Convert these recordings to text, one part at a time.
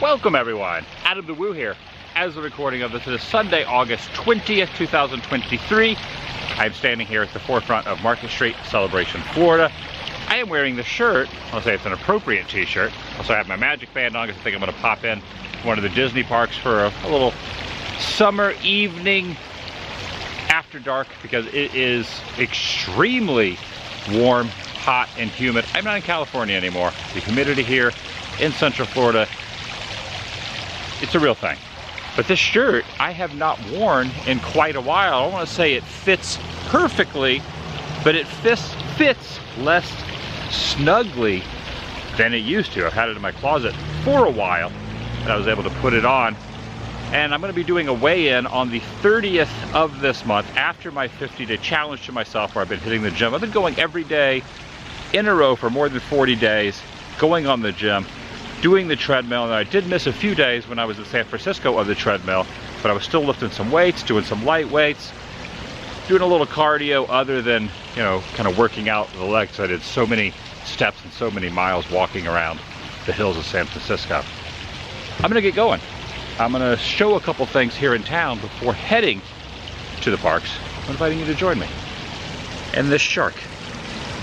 Welcome everyone, Adam the Woo here. As the recording of this is Sunday, August 20th, 2023. I'm standing here at the forefront of Market Street, Celebration, Florida. I am wearing the shirt, I'll say it's an appropriate t-shirt. Also I have my Magic Band on because I think I'm going to pop in to one of the Disney parks for a little summer evening after dark because it is extremely warm, hot, and humid. I'm not in California anymore. The humidity here in Central Florida, it's a real thing. But this shirt I have not worn in quite a while. I don't want to say it fits perfectly, but it fits less snugly than it used to. I've had it in my closet for a while, and I was able to put it on. And I'm going to be doing a weigh-in on the 30th of this month after my 50-day challenge to myself where I've been hitting the gym. I've been going every day in a row for more than 40 days, going on the gym, doing the treadmill, and I did miss a few days when I was in San Francisco of the treadmill, but I was still lifting some weights, doing some light weights, doing a little cardio other than, you know, kind of working out the legs. I did so many steps and so many miles walking around the hills of San Francisco. I'm gonna get going. I'm gonna show a couple things here in town before heading to the parks. I'm inviting you to join me. And this shark,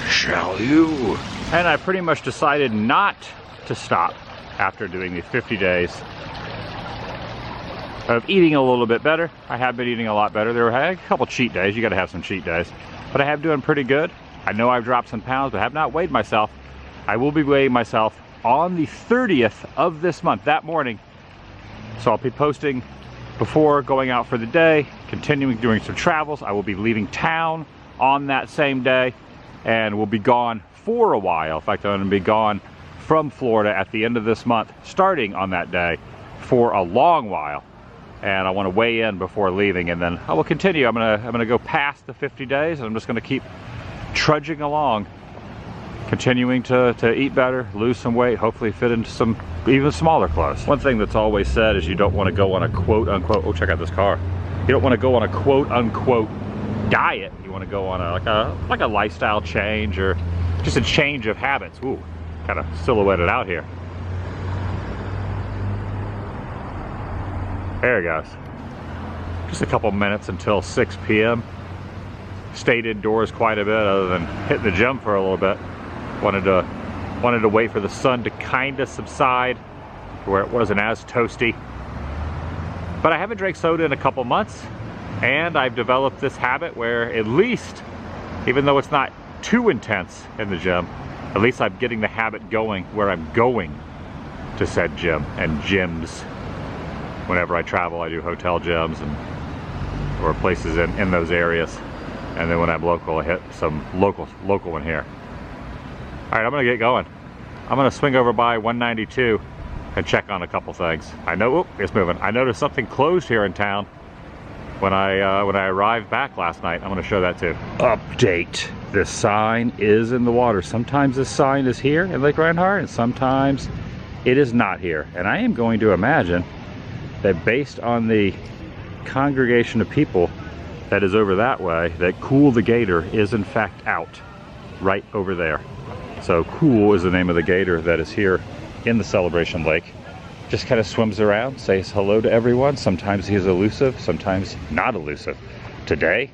shall you? And I pretty much decided not to stop after doing the 50 days of eating a little bit better. I have been eating a lot better. There were a couple cheat days. You got to have some cheat days, but I have doing pretty good. I know I've dropped some pounds, but I have not weighed myself. I will be weighing myself on the 30th of this month, that morning. So I'll be posting before going out for the day, continuing doing some travels. I will be leaving town on that same day and will be gone for a while. In fact, I'm going to be gone from Florida at the end of this month, starting on that day for a long while. And I want to weigh in before leaving, and then I will continue. I'm gonna go past the 50 days, and I'm just gonna keep trudging along, continuing to eat better, lose some weight, hopefully fit into some even smaller clothes. One thing that's always said is you don't want to go on a quote unquote, oh, check out this car. You don't want to go on a quote unquote diet. You want to go on like a lifestyle change, or just a change of habits. Ooh, kind of silhouetted out here. There it goes. Just a couple minutes until 6 p.m. Stayed indoors quite a bit other than hitting the gym for a little bit. Wanted to wait for the sun to kind of subside where it wasn't as toasty. But I haven't drank soda in a couple months, and I've developed this habit where at least, even though it's not too intense in the gym, at least I'm getting the habit going where I'm going to said gym and gyms. Whenever I travel, I do hotel gyms or places in those areas. And then when I'm local, I hit some local one here. All right, I'm gonna get going. I'm gonna swing over by 192 and check on a couple things. I know, oh, it's moving. I noticed something closed here in town when I arrived back last night. I'm gonna show that too. Update. This sign is in the water. Sometimes this sign is here in Lake Reinhardt, and sometimes it is not here. And I am going to imagine that based on the congregation of people that is over that way, that Cool the Gator is in fact out right over there. So Cool is the name of the gator that is here in the Celebration Lake. Just kind of swims around, says hello to everyone. Sometimes he is elusive, sometimes not elusive. Today,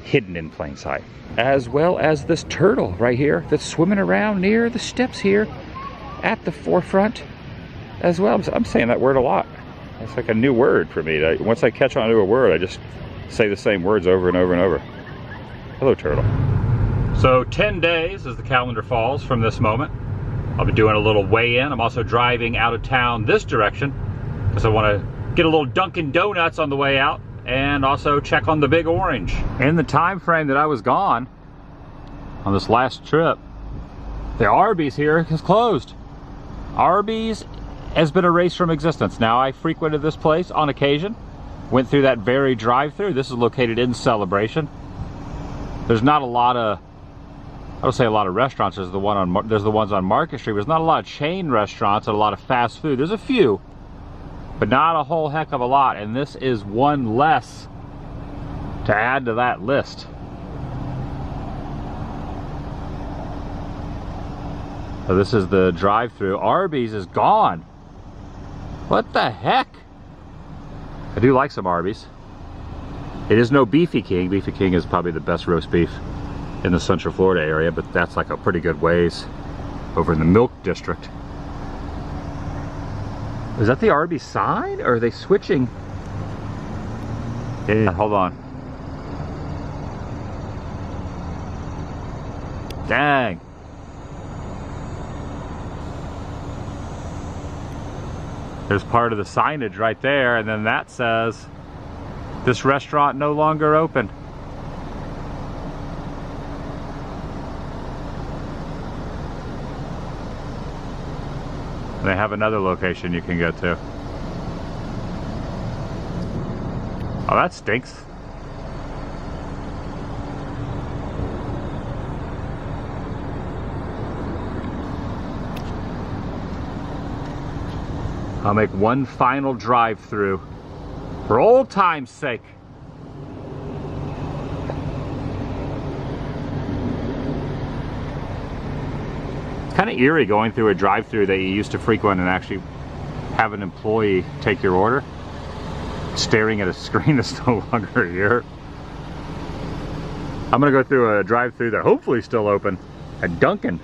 hidden in plain sight. As well as this turtle right here that's swimming around near the steps here at the forefront as well. I'm saying that word a lot. It's like a new word for me. Once I catch on to a word, I just say the same words over and over and over. Hello, turtle. So 10 days as the calendar falls from this moment. I'll be doing a little weigh-in. I'm also driving out of town this direction because I want to get a little Dunkin' Donuts on the way out and also check on the Big Orange. In the time frame that I was gone on this last trip, the Arby's here is closed. Arby's has been erased from existence. Now, I frequented this place on occasion, went through that very drive-through. This is located in Celebration. There's not a lot of, I don't say a lot of restaurants. There's the ones on Market Street. There's not a lot of chain restaurants and a lot of fast food. There's a few, but not a whole heck of a lot. And this is one less to add to that list. So this is the drive-through. Arby's is gone. What the heck? I do like some Arby's. It is no Beefy King. Beefy King is probably the best roast beef in the Central Florida area, but that's like a pretty good ways over in the Milk District. Is that the Arby's sign, or are they switching? Yeah, hold on. Dang. There's part of the signage right there, and then that says, this restaurant no longer open. They have another location you can go to. Oh, that stinks. I'll make one final drive-through for old time's sake. It's kind of eerie going through a drive-through that you used to frequent and actually have an employee take your order, staring at a screen that's no longer here. I'm gonna go through a drive-through that hopefully is still open at Dunkin'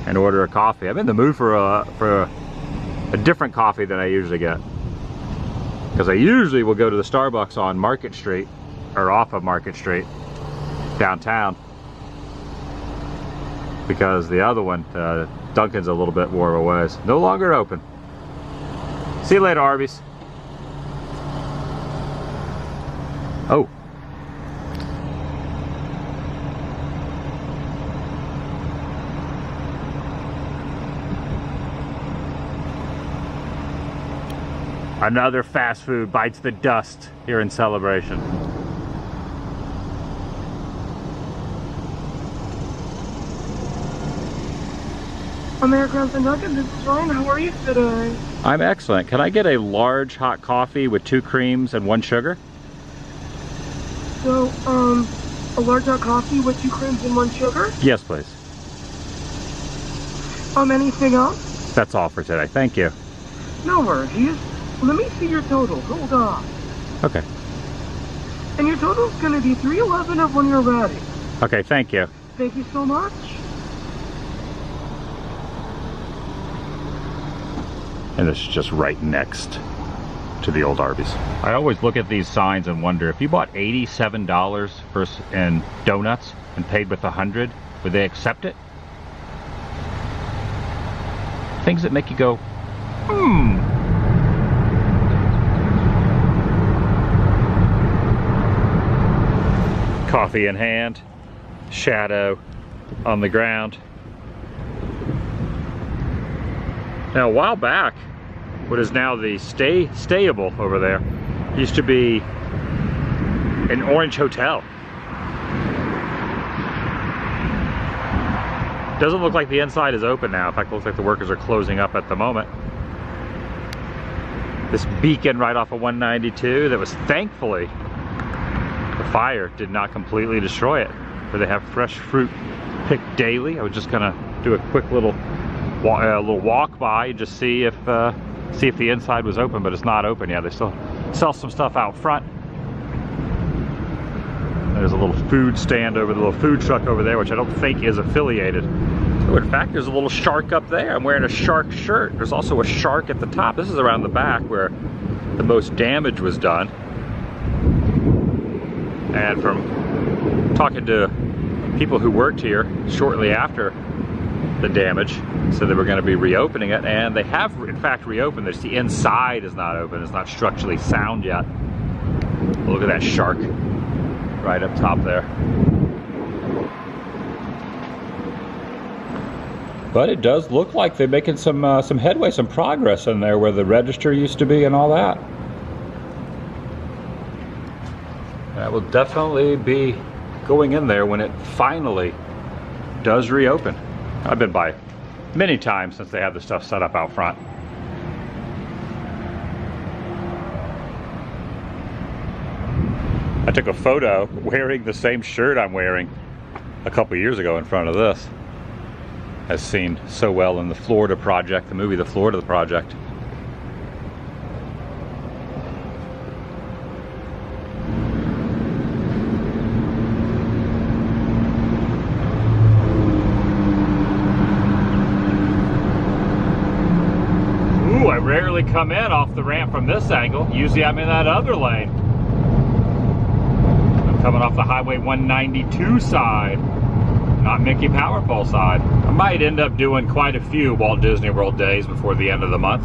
and order a coffee. I'm in the mood for a different coffee than I usually get, because I usually will go to the Starbucks on Market Street, or off of Market Street downtown, because the other one, Dunkin's a little bit more of a ways. No longer open. See you later, Arby's. Oh. Another fast food bites the dust here in Celebration. American Dunkin', this is Ryan. How are you today? I'm excellent. Can I get a large hot coffee with 2 creams and 1 sugar? So, a large hot coffee with 2 creams and 1 sugar? Yes, please. Anything else? That's all for today. Thank you. No worries. Let me see your total. Hold on. Okay. And your total's gonna be $311 when you're ready. Okay, thank you. Thank you so much. And this is just right next to the old Arby's. I always look at these signs and wonder, if you bought $87 in donuts and paid with $100, would they accept it? Things that make you go, Coffee in hand, shadow on the ground. Now, a while back, what is now the Stayable over there, used to be an Orange Hotel. Doesn't look like the inside is open now. In fact, it looks like the workers are closing up at the moment. This beacon right off of 192 that was, thankfully, the fire did not completely destroy it. Where they have fresh fruit picked daily. I was just gonna do a quick little walk by and just see if the inside was open, but it's not open yet. They still sell some stuff out front. There's a little food stand over the little food truck over there, which I don't think is affiliated. Oh, in fact, there's a little shark up there. I'm wearing a shark shirt. There's also a shark at the top. This is around the back where the most damage was done. And from talking to people who worked here shortly after the damage, said they were going to be reopening it, and they have in fact reopened this. The inside is not open. It's not structurally sound yet. Look at that shark right up top there. But it does look like they're making some headway, some progress in there where the register used to be and all that. I will definitely be going in there when it finally does reopen. I've been by many times since they have the stuff set up out front. I took a photo wearing the same shirt I'm wearing a couple years ago in front of this. As seen so well in the Florida Project, the movie The Florida Project. I rarely come in off the ramp from this angle. Usually I'm in that other lane. I'm coming off the Highway 192 side, not Mickey Power Pole side. I might end up doing quite a few Walt Disney World days before the end of the month,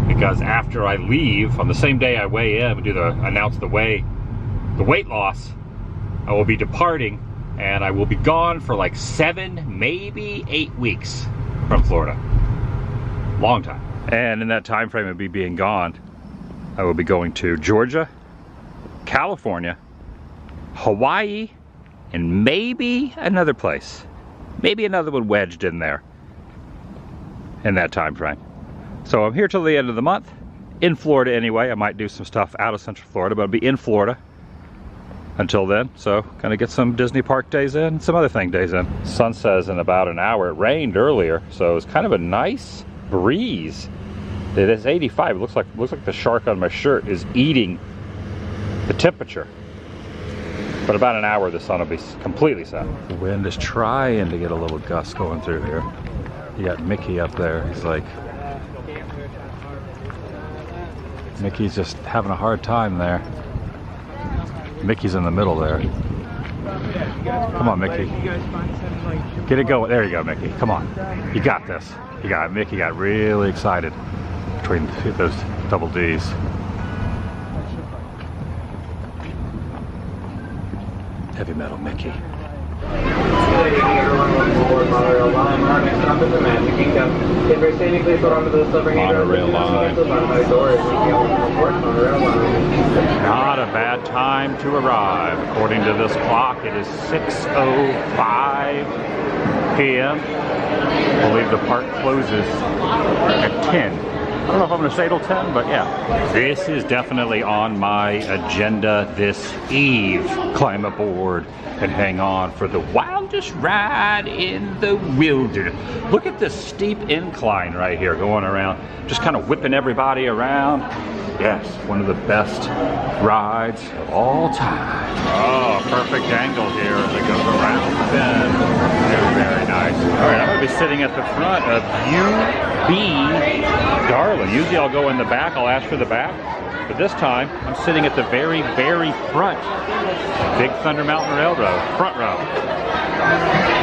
because after I leave, on the same day I weigh in, announce the weight loss, I will be departing, and I will be gone for like 7, maybe 8 weeks from Florida. Long time. And in that time frame of me being gone, I will be going to Georgia, California, Hawaii, and maybe another place. Maybe another one wedged in there in that time frame. So I'm here till the end of the month, in Florida anyway. I might do some stuff out of Central Florida, but I'll be in Florida until then. So gonna get some Disney Park days in, some other thing days in. Sun says in about an hour. It rained earlier, so it's kind of a nice breeze. It is 85. It looks like the shark on my shirt is eating the temperature. But about an hour, the sun will be completely set. The wind is trying to get a little gust going through here. You got Mickey up there. He's like, Mickey's just having a hard time there. Mickey's in the middle there. Come on, Mickey. Get it going. There you go, Mickey. Come on. You got this. You got it. Mickey got really excited between those double D's. Heavy metal Mickey. Monorail line. Our next stop is the Magic Kingdom. If you're standing, please hold on to the silver handrail. Monorail line. Monorail line. Not a bad time to arrive. According to this clock, it is 6:05 p.m. I believe the park closes at 10. I don't know if I'm going to stay till 10, but yeah. This is definitely on my agenda this eve. Climb aboard and hang on for the wildest ride in the wilderness. Look at this steep incline right here going around, just kind of whipping everybody around. Yes, one of the best rides of all time. Oh, perfect angle here as it goes around the bend. Very, very nice. All right, I'm going to be sitting at the front of UB Darling. Usually I'll go in the back, I'll ask for the back. But this time, I'm sitting at the very, very front. Big Thunder Mountain Railroad, front row.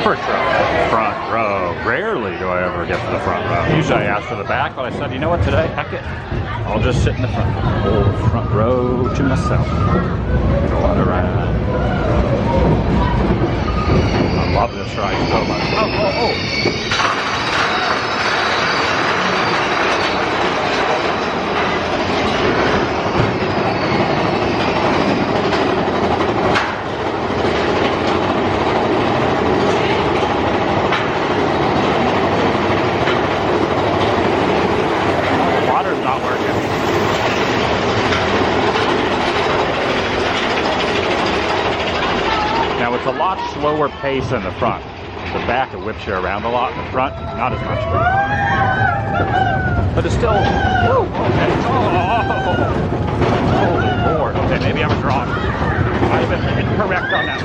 First row, front row. Rarely do I ever get to the front row. Usually I ask for the back, but I said, you know what, today, heck it. I'll just sit in the front. Whole front row to myself. Go on around. I love this ride so much. Oh. It's a lot slower pace in the front. The back, it whips you around a lot. In the front, not as much. But it's still, woo, okay. Oh, holy Lord. Okay, maybe I was wrong. I've been incorrect on that.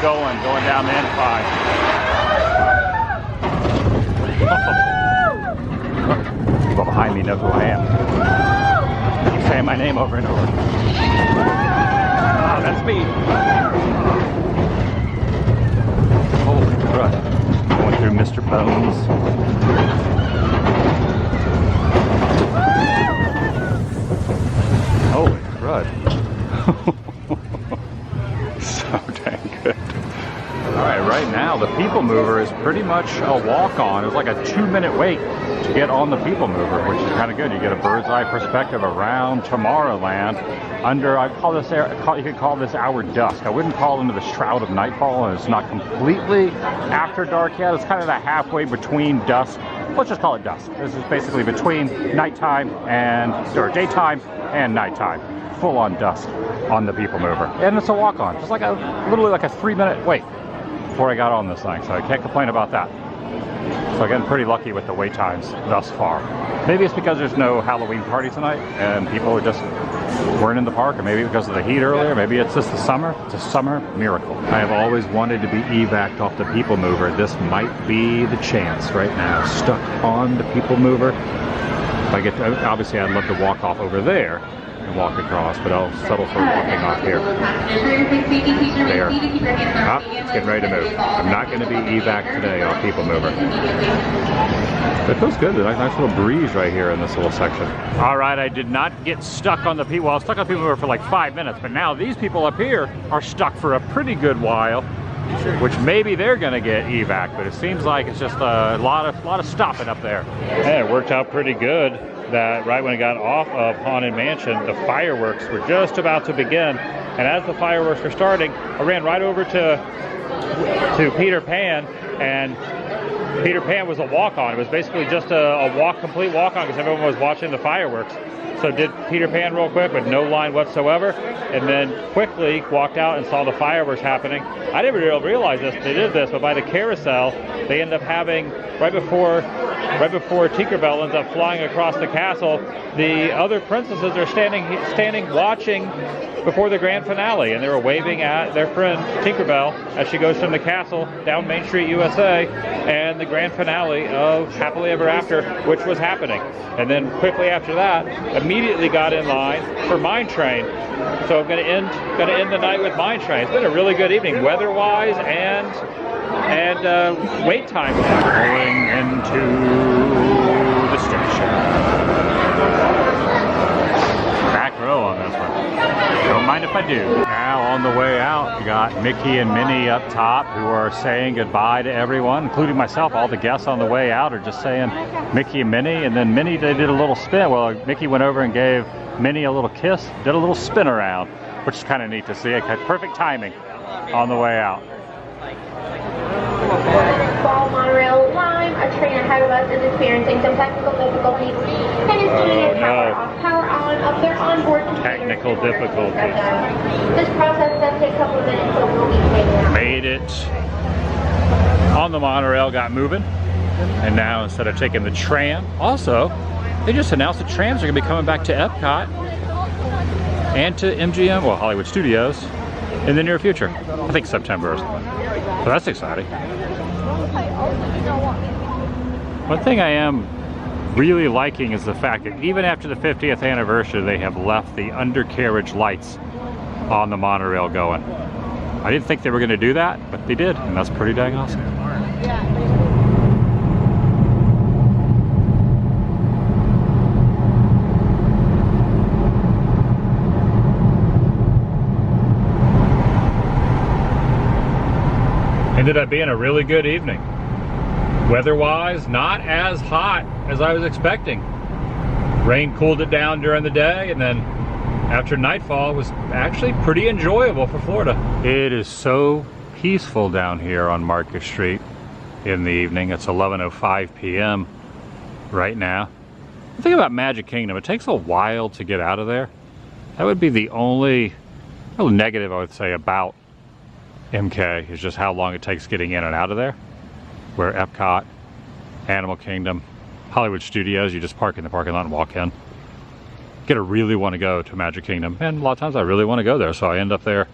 Going down the N5. know who I am. Keep saying my name over and over. Oh, that's me. Holy crud. Going through Mr. Bones. Holy crud. So dang good. Alright, right now the People Mover is pretty much a walk-on. It's like a 2-minute wait to get on the People Mover, which is kind of good. You get a bird's eye perspective around Tomorrowland under, you could call this hour dusk. I wouldn't call it into the shroud of nightfall, and it's not completely after dark yet. It's kind of that halfway between dusk. Let's just call it dusk. This is basically between nighttime or daytime and nighttime. Full on dusk on the People Mover. And it's a walk-on. It's like literally like a 3-minute wait before I got on this thing, so I can't complain about that. So again, pretty lucky with the wait times thus far. Maybe it's because there's no Halloween party tonight and people are just weren't in the park, or maybe because of the heat earlier. Maybe it's just the summer. It's a summer miracle. I have always wanted to be evac'd off the People Mover. This might be the chance right now. Stuck on the People Mover. If I get to, obviously I'd love to walk off over there and walk across, but I'll settle for walking off here. There. Ah, it's getting ready to move. I'm not going to be evac today off People Mover. It feels good. There's a nice little breeze right here in this little section. All right, I did not get stuck on the People. Well, I was stuck on the People Mover for like 5 minutes, but now these people up here are stuck for a pretty good while, which maybe they're going to get evac, but it seems like it's just a lot of stopping up there. And it worked out pretty good that right when it got off of Haunted Mansion, the fireworks were just about to begin. And as the fireworks were starting, I ran right over to Peter Pan, and Peter Pan was a walk-on. It was basically just a complete walk-on because everyone was watching the fireworks. So did Peter Pan real quick with no line whatsoever, and then quickly walked out and saw the fireworks happening. I didn't really realize they did this, but by the carousel, they end up having, right before Tinkerbell ends up flying across the castle, the other princesses are standing watching before the grand finale, and they were waving at their friend Tinkerbell as she goes from the castle down Main Street, USA, and the grand finale of Happily Ever After, which was happening. And then quickly after that, immediately got in line for Mine Train. So I'm going to end the night with Mine Train. It's been a really good evening, weather-wise and wait time. Going into the station. Back row on this one. Don't mind if I do. Now on the way out, you got Mickey and Minnie up top who are saying goodbye to everyone, including myself. All the guests on the way out are just saying Mickey and Minnie, and then Minnie, they did a little spin. Well, Mickey went over and gave Minnie a little kiss, did a little spin around, which is kind of neat to see. It had perfect timing on the way out. Fall Monorail Lime, a train ahead of us is experiencing some technical difficulties and is needing power on of their onboard computers. Technical difficulties. This process does take a couple of minutes, so we'll be waiting out. Made it on the monorail, got moving, and now instead of taking the tram, also they just announced the trams are going to be coming back to Epcot and to MGM, well, Hollywood Studios, in the near future. I think September or something. So that's exciting. One thing I am really liking is the fact that even after the 50th anniversary, they have left the undercarriage lights on the monorail going. I didn't think they were going to do that, but they did, and that's pretty dang awesome. Ended up being a really good evening. Weather-wise, not as hot as I was expecting. Rain cooled it down during the day, and then after nightfall, it was actually pretty enjoyable for Florida. It is so peaceful down here on Market Street in the evening. It's 11:05 p.m. right now. The thing about Magic Kingdom, it takes a while to get out of there. That would be the only real negative I would say about MK, is just how long it takes getting in and out of there. Where Epcot, Animal Kingdom, Hollywood Studios, you just park in the parking lot and walk in. Gotta really want to go to Magic Kingdom, and a lot of times I really want to go there, so I end up there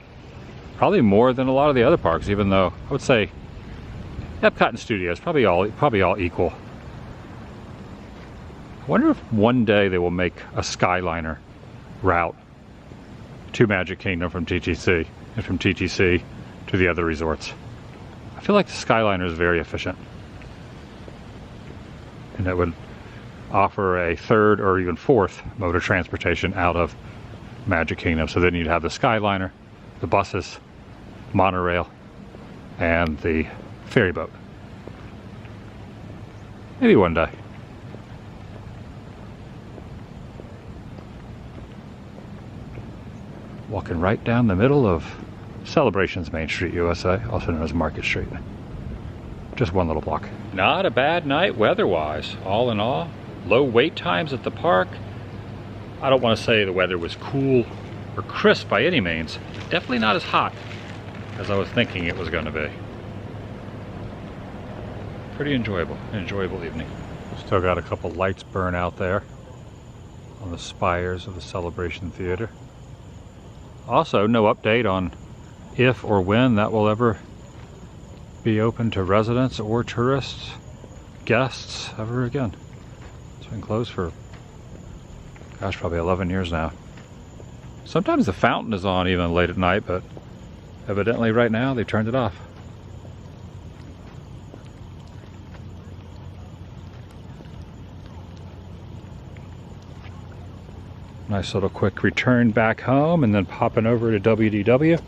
probably more than a lot of the other parks, even though I would say Epcot and Studios probably all equal. I wonder if one day they will make a Skyliner route to Magic Kingdom from TTC, and from TTC to the other resorts. I feel like the Skyliner is very efficient. And it would offer a third or even fourth mode of transportation out of Magic Kingdom. So then you'd have the Skyliner, the buses, monorail, and the ferry boat. Maybe one day. Walking right down the middle of Celebrations Main Street, USA, also known as Market Street. Just one little block. Not a bad night weather-wise, all in all. Low wait times at the park. I don't want to say the weather was cool or crisp by any means. Definitely not as hot as I was thinking it was going to be. Pretty enjoyable, an enjoyable evening. Still got a couple lights burn out there on the spires of the Celebration Theater. Also, no update on if or when that will ever be open to residents or tourists, guests, ever again. It's been closed for, gosh, probably 11 years now. Sometimes the fountain is on even late at night, but evidently right now they've turned it off. Nice little quick return back home and then popping over to WDW.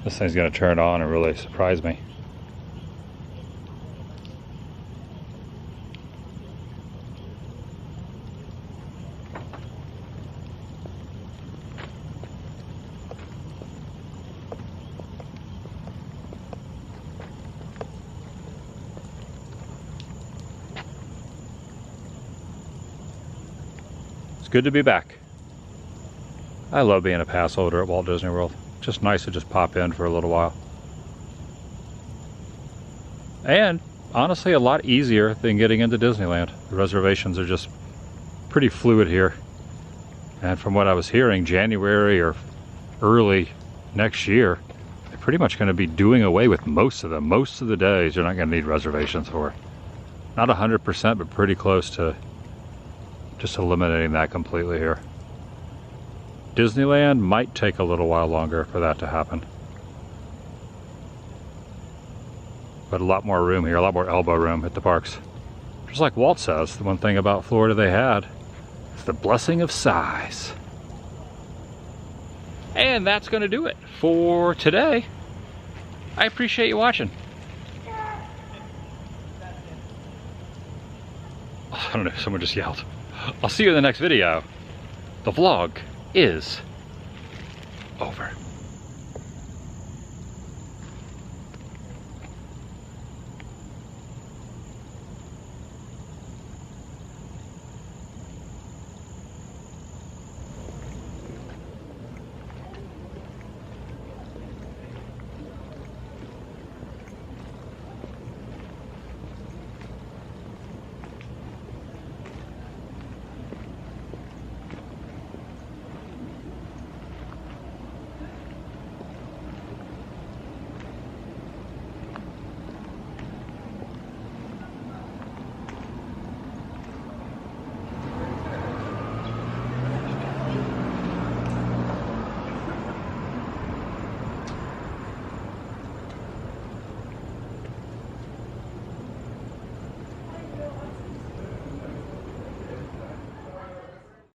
This thing's going to turn on and really surprise me. It's good to be back. I love being a pass holder at Walt Disney World. Just nice to just pop in for a little while. And honestly, a lot easier than getting into Disneyland. The reservations are just pretty fluid here. And from what I was hearing, January or early next year, they're pretty much going to be doing away with most of them. Most of the days you're not going to need reservations for. Not 100%, but pretty close to just eliminating that completely here. Disneyland might take a little while longer for that to happen. But a lot more room here, a lot more elbow room at the parks. Just like Walt says, the one thing about Florida they had is the blessing of size. And that's going to do it for today. I appreciate you watching. I don't know, someone just yelled. I'll see you in the next video. The vlog is over.